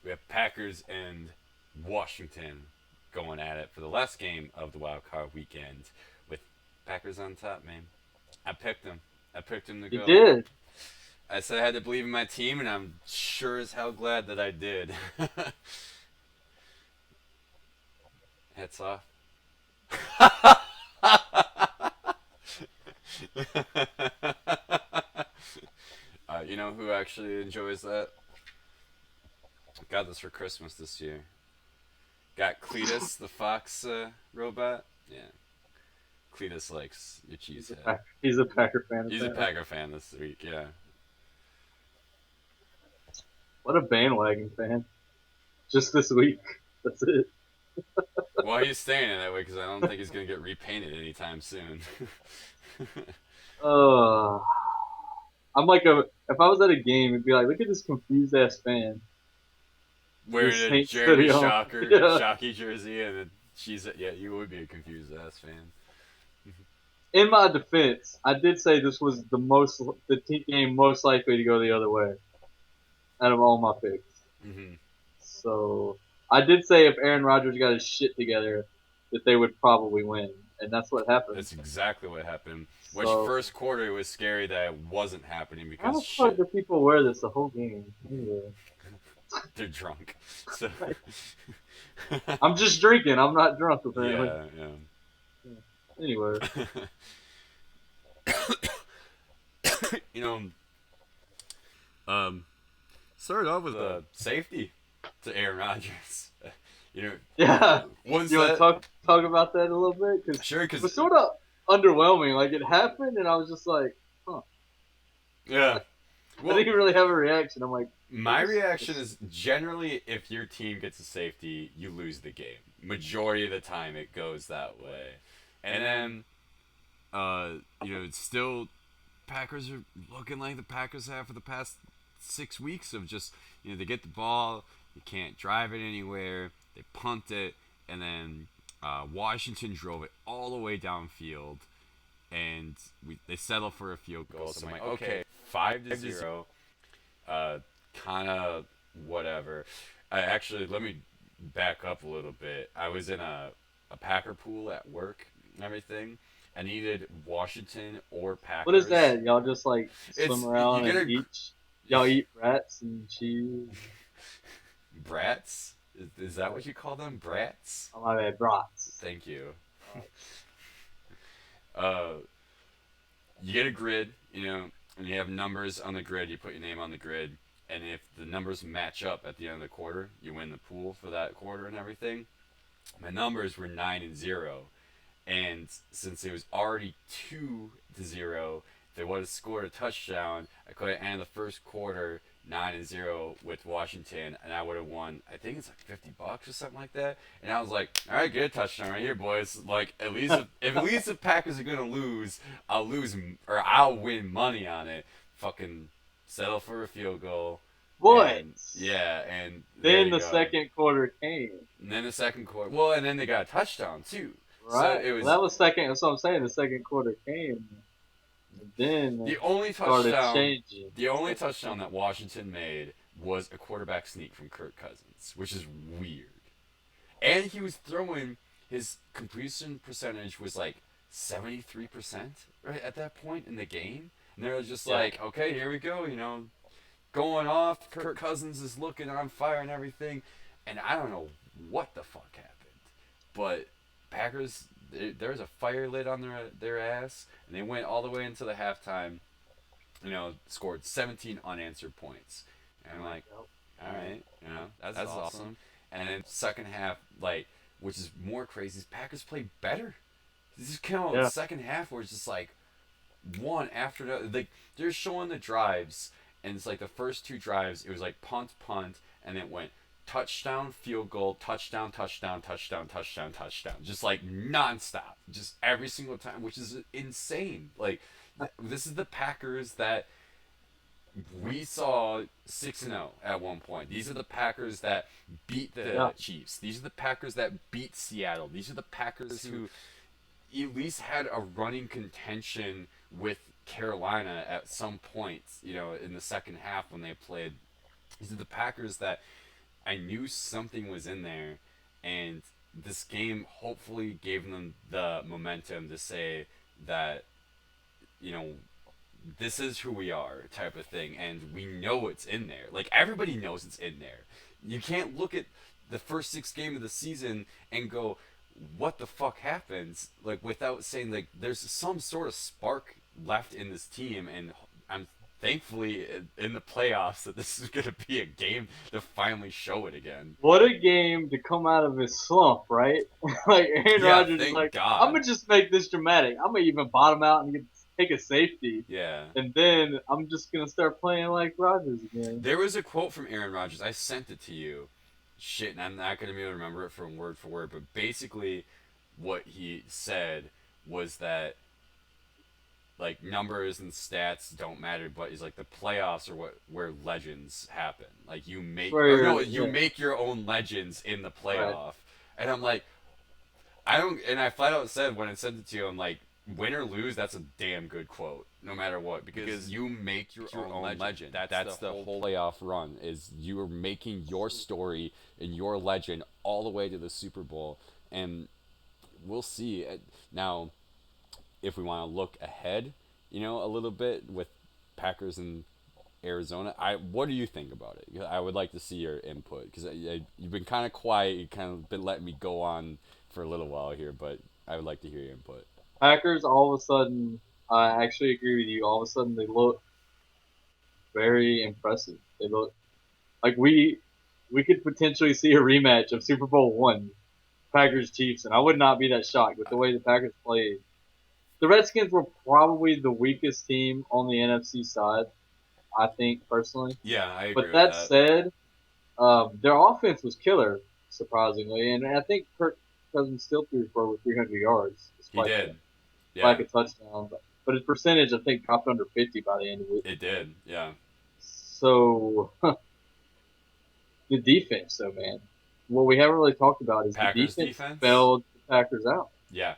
We have Packers and Washington going at it for the last game of the wild card weekend with Packers on top, man. I picked them. I picked them to You go. did. I said I had to believe in my team, and I'm sure as hell glad that I did. Hats off. You know who actually enjoys that? Got this for Christmas this year. Got Cletus, the fox robot. Yeah, Cletus likes your cheesehead. He's a Packer fan He's a apparently. Packer fan this week. Yeah. What a bandwagon fan. Just this week. That's it. Well, he's staying in that way because I don't think he's gonna get repainted anytime soon. Uh, I'm like a. If I was at a game, it'd be like, look at this confused ass fan. Wearing This a Saints Jeremy hoodie on. Yeah. Shockey jersey and a cheese. Yeah, you would be a confused ass fan. In my defense, I did say this was the team game most likely to go the other way out of all my picks. Mm-hmm. So I did say if Aaron Rodgers got his shit together, that they would probably win, and that's what happened. That's exactly what happened. Which So first quarter it was scary that it wasn't happening how because the fuck shit, do people wear this the whole game? Anyway, they're drunk. So I'm just drinking. I'm not drunk apparently. yeah, Anyway, yeah. You know, um, started off with a safety to Aaron Rodgers. You know, yeah. once You want to that talk about that a little bit? Because sure, it because was sort of underwhelming. Like it happened, and I was just like, huh. yeah. I Well, didn't really have a reaction. I'm like, my reaction is generally if your team gets a safety, you lose the game. Majority of the time, it goes that way. And then, it's still Packers are looking like the Packers have for the past 6 weeks of just they get the ball, you can't drive it anywhere, they punt it, and then Washington drove it all the way downfield, and they settle for a field goal. So I'm like, okay, 5-0, kind of whatever. Actually, let me back up a little bit. I was in a Packer pool at work and everything. I needed Washington or what is Packers. that? Y'all just like swim It's you around get and a eat. Y'all eat rats and cheese. brats. Is that what you call them? Brats. Oh my bad, brats. Thank you. Uh, you get a grid, and you have numbers on the grid. You put your name on the grid, and if the numbers match up at the end of the quarter, you win the pool for that quarter and everything. My numbers were 9-0, and since it was already 2-0, if they would have scored a touchdown, I could have ended the first quarter 9-0 with Washington, and I would have won. I think it's like $50 or something like that. And I was like, all right, get a touchdown right here, boys. Like at least if at least the Packers are gonna lose, or I'll win money on it. Fucking settle for a field goal. What? And yeah, and there Then you the go. second quarter came. And then the second quarter, well, and then they got a touchdown too. So Right. it Well, was that was second. That's what I'm saying. The second quarter came. And then the it only started touchdown. changing. The only touchdown that Washington made was a quarterback sneak from Kirk Cousins, which is weird. And he was throwing his completion percentage was like 73% right at that point in the game. And they were just Yeah. like, okay, here we go, going off. Kirk Cousins is looking on fire and everything. And I don't know what the fuck happened. But Packers, there was a fire lit on their ass, and they went all the way into the halftime. Scored 17 unanswered points, and I'm like, all right, that's awesome. And then second half, like, which is more crazy, is Packers played better. This just came out in the Yeah. second half where it's just like one after the like they're showing the drives, and it's like the first two drives, it was like punt, punt, and it went touchdown, field goal, touchdown, touchdown, touchdown, touchdown, touchdown, just like nonstop, just every single time, which is insane. Like this is the Packers that we saw 6-0 at one point. These are the Packers that beat the Yeah. Chiefs. These are the Packers that beat Seattle. These are the Packers who at least had a running contention with Carolina at some point, in the second half when they played. These are the Packers that I knew something was in there, and this game hopefully gave them the momentum to say that, you know, this is who we are type of thing, and we know it's in there. Like, everybody knows it's in there. You can't look at the first 6 games of the season and go, what the fuck happens, like, without saying, like, there's some sort of spark left in this team. And I'm thankfully in the playoffs that this is going to be a game to finally show it again. What a game to come out of his slump, right? Like Aaron Yeah, Rodgers is thank like, I'm God. gonna just make this dramatic. I'm gonna even bottom out and take a safety, Yeah. and then I'm just gonna start playing like Rodgers again. There was a quote from Aaron Rodgers. I sent it to you. Shit, and I'm not going to be able to remember it from word for word, but basically what he said was that, like, numbers and stats don't matter, but he's like, the playoffs are what where legends happen. Like, you make, or no, you Yeah, make your own legends in the right. playoff. And I'm like, I don't, and I flat out said when I sent it to you, I'm like, win or lose, that's a damn good quote, no matter what, because you make your own legend. That's the whole playoff run, is you are making your story and your legend all the way to the Super Bowl. And we'll see. Now, if we want to look ahead, a little bit with Packers and Arizona, what do you think about it? I would like to see your input, because you've been kind of quiet. You kind of been letting me go on for a little while here, but I would like to hear your input. Packers all of a sudden, I actually agree with you. All of a sudden, they look very impressive. They look like we could potentially see a rematch of Super Bowl one, Packers Chiefs, and I would not be that shocked with the way the Packers played. The Redskins were probably the weakest team on the NFC side, I think personally. Yeah, I agree But with that that. said, their offense was killer, surprisingly, and I think Kirk Cousins still threw for over 300 yards He despite that, did. like Yeah, a touchdown. But his percentage, I think, dropped under 50 by the end of it. it did. Yeah. So the defense, though, man, what we haven't really talked about is the Packers defense defense. bailed the Packers out. Yeah.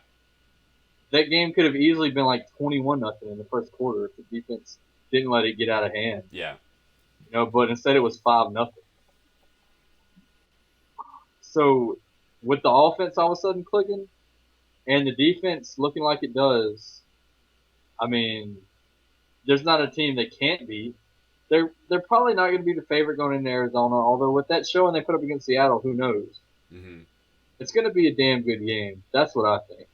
That game could have easily been like 21-0 in the first quarter if the defense didn't let it get out of hand. Yeah. But instead it was 5-0. So with the offense all of a sudden clicking and the defense looking like it does, I mean, there's not a team they can't beat. They're probably not going to be the favorite going into Arizona. Although with that showing they put up against Seattle, who knows? Mhm. It's going to be a damn good game. That's what I think.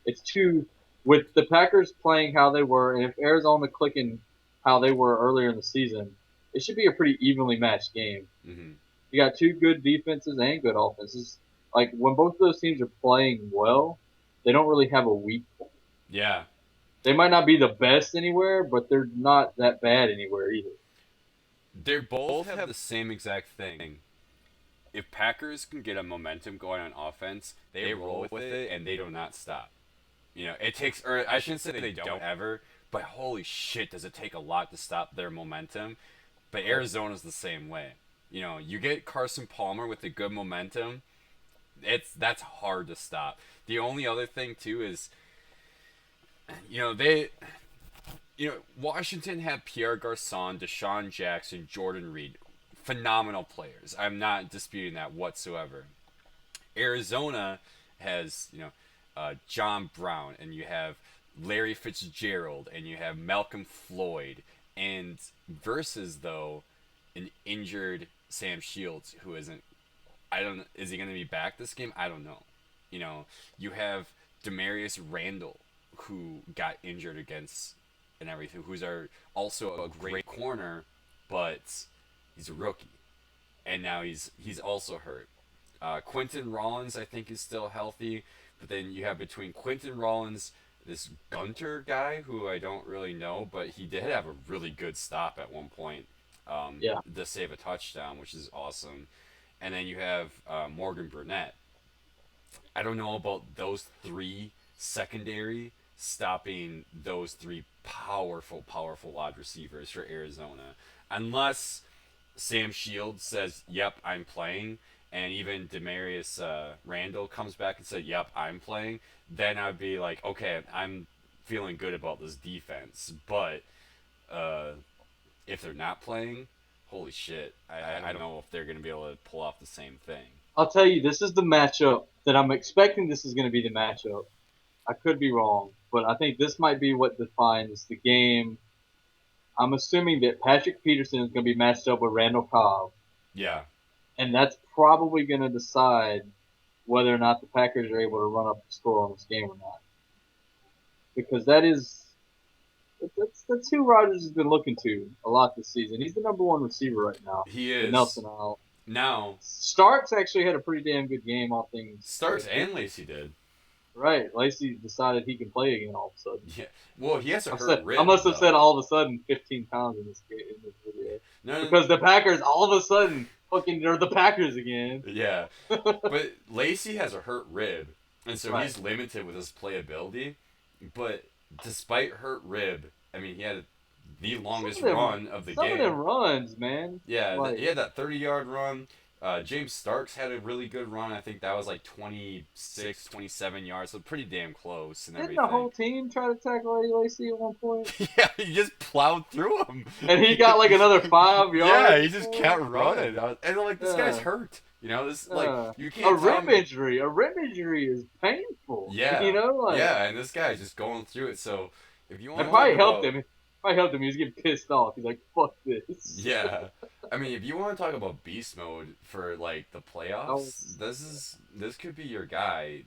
It's two with the Packers playing how they were, and if Arizona clicking how they were earlier in the season, it should be a pretty evenly matched game. Mhm. You got two good defenses and good offenses. Like when both of those teams are playing well, they don't really have a weak point. Yeah. They might not be the best anywhere, but they're not that bad anywhere either. They both have the same exact thing. If Packers can get a momentum going on offense, they roll with it and they do not stop. It takes, or I shouldn't say they don't ever, but holy shit, does it take a lot to stop their momentum? But Arizona's the same way. You get Carson Palmer with a good momentum, that's hard to stop. The only other thing too is, they, Washington had Pierre Garcon, Deshaun Jackson, Jordan Reed, phenomenal players. I'm not disputing that whatsoever. Arizona has, John Brown, and you have Larry Fitzgerald, and you have Malcolm Floyd, and versus though an injured Sam Shields who isn't. I don't. Is he going to be back this game? I don't know. You have Demarius Randall, who got injured against and everything, who's also a great corner, but he's a rookie, and now he's also hurt. Quentin Rollins, I think, is still healthy, but then you have between Quentin Rollins, this Gunter guy who I don't really know, but he did have a really good stop at one point Yeah, to save a touchdown, which is awesome. And then you have Morgan Burnett. I don't know about those three secondary stopping those three powerful, powerful wide receivers for Arizona, unless Sam Shields says, "Yep, I'm playing," and even Demarius Randall comes back and said, "Yep, I'm playing." Then I'd be like, "Okay, I'm feeling good about this defense." But if they're not playing, holy shit, I don't know if they're gonna be able to pull off the same thing. I'll tell you, this is the matchup that I'm expecting. This is going to be the matchup. I could be wrong, but I think this might be what defines the game. I'm assuming that Patrick Peterson is going to be matched up with Randall Cobb, Yeah, and that's probably going to decide whether or not the Packers are able to run up the score on this game or not. Because that's who Rodgers has been looking to a lot this season. He's the number one receiver right now he with is Nelson out. now. Starks actually had a pretty damn good game, all things Starks considered. and Lacey did. Right, Lacey decided he can play again all of a sudden. Yeah, well, he has a hurt I rib. must have said Though. all of a sudden 15 pounds in this game, in this video. No, Because the Packers all of a sudden fucking they're the Packers again. yeah, but Lacey has a hurt rib, and so Right. he's limited with his playability. But despite hurt rib, I mean, he had the longest run of the Some game. of them runs, man. Yeah, Like, he had that 30-yard run. James Starks had a really good run. I think that was like 26, 27 yards, so pretty damn close and didn't everything. the whole team try to tackle Eddie Lacy at one point? Yeah, he just plowed through him. And he got like another 5 yards. Yeah, he just kept running. And like, this guy's Yeah. hurt. You know, this Yeah. like you A can't. rib injury. A rib injury is painful. Yeah, You know, like, yeah, and this guy's just going through it. So if you want it to probably talk helped about, him. Probably helped him. He was getting pissed off. He's like, "Fuck this." yeah, I mean, if you want to talk about beast mode for like the playoffs, this could be your guy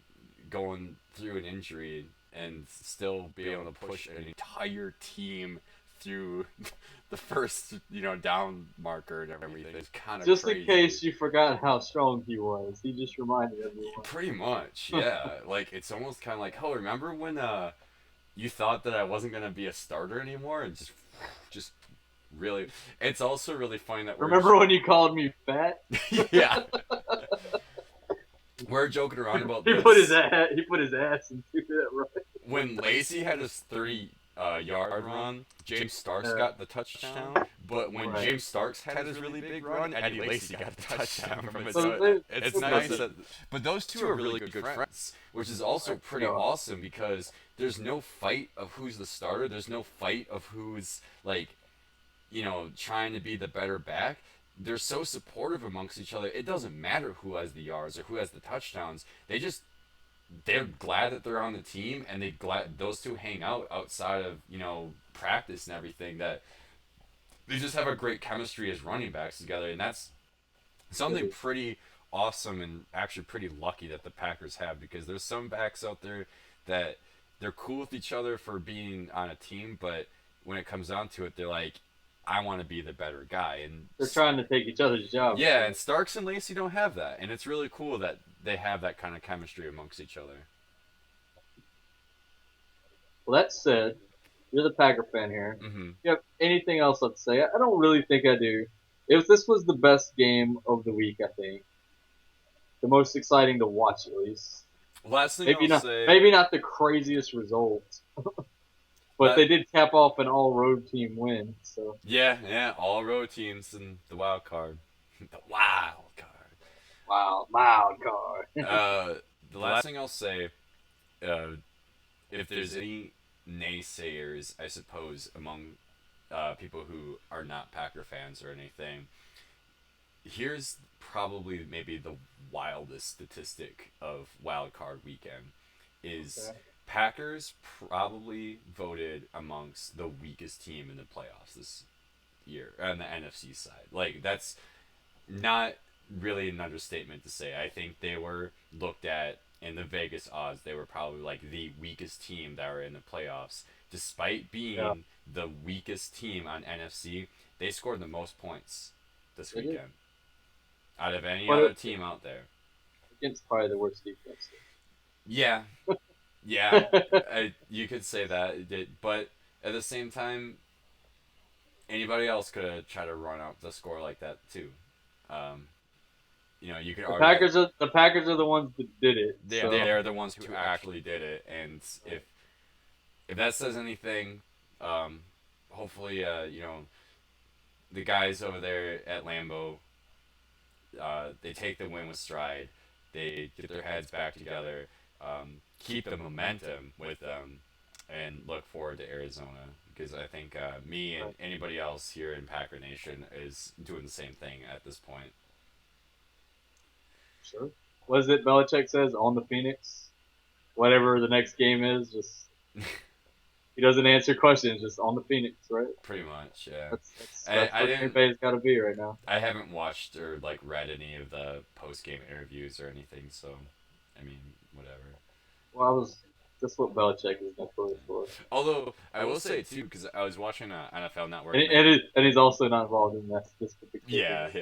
going through an injury and still be able to push an entire team through the first down marker and everything. It's kind of Just crazy. in case you forgot how strong he was, he just reminded everyone. Pretty much, yeah. Like it's almost kind of like, oh, remember when you thought that I wasn't gonna be a starter anymore, and just really. It's also really funny that Remember when you called me fat? yeah. We're joking around about He this. put his ass into that right. When Lacey had his 30-yard run, James Starks got the touchdown. But when Right. James Starks had his really big run, Eddie Lacy got the touchdown from it. So So it's it's nice nice. that. But those two are really good friends, which is also pretty awesome because there's no fight of who's the starter. There's no fight of who's like, trying to be the better back. They're so supportive amongst each other. It doesn't matter who has the yards or who has the touchdowns. They're glad that they're on the team, and those two hang out outside of practice and everything. That they just have a great chemistry as running backs together, and that's something pretty awesome and actually pretty lucky that the Packers have, because there's some backs out there that they're cool with each other for being on a team, but when it comes down to it, they're like, I want to be the better guy, and They're trying to take each other's jobs. yeah, and Starks and Lacey don't have that, and it's really cool that they have that kind of chemistry amongst each other. Well, that said, you're the Packer fan here. Mm-hmm. You have anything else to say? I don't really think I do. If this was the best game of the week, I think the most exciting to watch, at least. Last thing Maybe I'll not. say, Maybe not the craziest results, but they did cap off an all-road team win. So yeah, all road teams and the wild card, the wild card. wow, card. The last thing I'll say, if there's any naysayers, I suppose, among people who are not Packer fans or anything, here's probably maybe the wildest statistic of wild card weekend is Packers probably voted amongst the weakest team in the playoffs this year on the NFC side. Like, that's not really an understatement to say. I think they were looked at in the Vegas odds. They were probably like the weakest team that were in the playoffs. Despite being the weakest team on NFC, they scored the most points this weekend out of any other team out there. Against probably the worst defense. Yeah, you could say that it did, but at the same time, anybody else could have tried to run up the score like that too. You could argue The Packers are the ones that did it. they're the ones who actually did it, and if that says anything, hopefully the guys over there at Lambeau, they take the win with stride. They get their heads back together, keep the momentum with them, and look forward to Arizona because I think me and Right. anybody else here in Packer Nation is doing the same thing at this point. Sure. What is it Belichick says on the Phoenix? Whatever the next game is, just he doesn't answer questions, just on the Phoenix, right? Pretty much, yeah. That's I where Green didn't. Bay's got to be right now. I haven't watched or like read any of the post game interviews or anything, so I mean, whatever. Well, I was just what Belichick is notorious for, Although I will say too, because I was watching NFL Network, and and they, and he's also not involved in this particular yeah, game.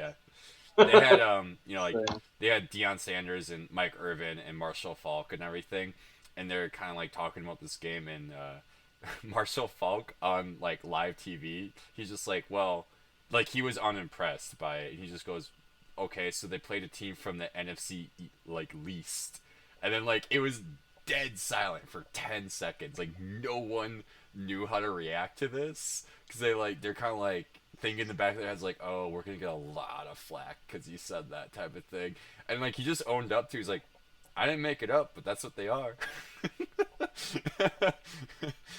yeah, they had like So, they had Deion Sanders and Mike Irvin and Marshall Falk and everything, and they're kind of like talking about this game, and Marshall Falk on like live TV, he's just like, well, like he was unimpressed by it. He just goes, okay, so they played a team from the NFC like least, and then like it was dead silent for 10 seconds. Like no one knew how to react to this because they're kind of like thinking in the back of their heads like, oh, we're gonna get a lot of flack because he said that type of thing, and like he just owned up to. He's like, I didn't make it up, but that's what they are.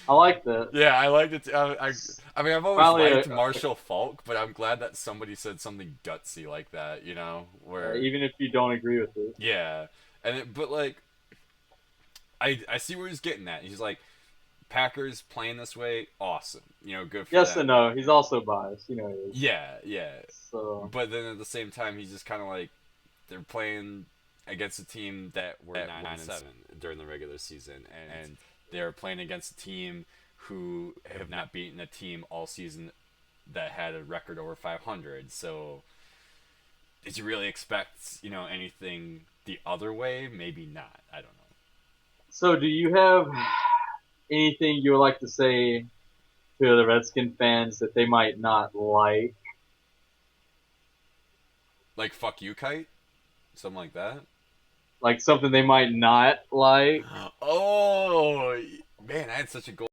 I like that. Yeah, I liked it. I mean, I've always Finally, liked Marshall Falk, but I'm glad that somebody said something gutsy like that. You know, where even if you don't agree with it. yeah, but like I see where he's getting at. He's like Packers playing this way, awesome. You know, good for Yes them. and no. He's also biased. You know he is. Yeah, yeah. So But then at the same time, he's just kind of like they're playing against a team that were at 9-7 during the regular season, and they're playing against a team who have not beaten a team all season that had a record over 500. So, did you really expect anything the other way? Maybe not. I don't know. so do you have anything you would like to say to the Redskin fans that they might not like? Like fuck you, kite, something like that. Like something they might not like? Oh man, I had such a goal.